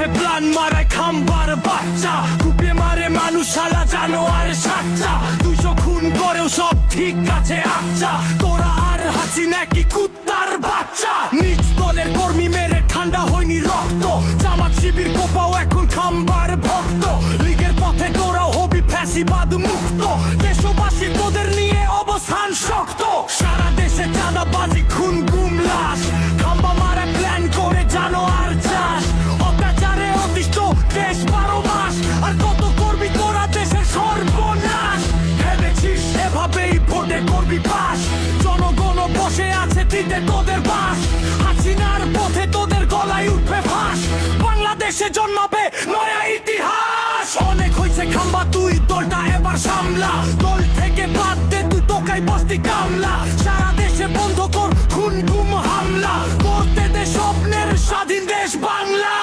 পথে প্লান মারায় খাম্বার বাচ্চা, কুপে মারে মানুষ শালা জানোয়ার সাচ্চা। 200 খুন করেও সব ঠিক আছে আচ্ছা, তোরা আর হাসিনা কি কুত্তার বাচ্চা। নিজ দলের কর্মী মেরে ঠান্ডা হয়নি রক্ত, জামাত শিবির কোপাও এখন খাম্বার ভক্ত। লীগের পথে তোরাও হবি ফ্যাসিবাদ মুক্ত, দেশবাসী তোদের নিয়ে অবস্থান শক্ত। সারা দেশে চাঁদাবাজি খুন গুম লাশ, খাম্বা মারা প্ল্যান করে জানোয়ার চাষ। অত্যাচারে অতিষ্ঠ দেশ 12 মাস, আর কত করবি তোরা দেশের সর্বনাশ। ভেবেছিস এভাবেই ভোটে করবি পাস, জনগণ বসে আছে দিতে তোদের বাস। হাসিনার পথে তোদের গলায় উঠবে ফাঁস, বাংলাদেশে জন্মাবে নয়া ইতিহাস। অনেক হয়েছে খাম্বা, তুই দলটা এবার সামলা। দল থেকে বাদ দে তুই তোকাই বস্তি কামলা। সারা দেশে বন্ধ কর খুন গুম হামলা, করতে দে স্বপ্নের স্বাধীন দেশ বাংলা।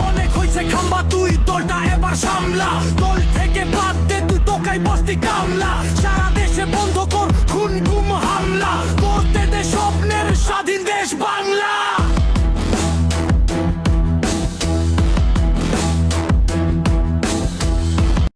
অনেক হয়েছে খাম্বা, তুই দলটা এবার সামলা। দল থেকে বাদ দে তুই তোকাই বস্তি কামলা। সারা দেশে বন্ধ কর খুন গুম হামলা, করতে দে স্বপ্নের স্বাধীন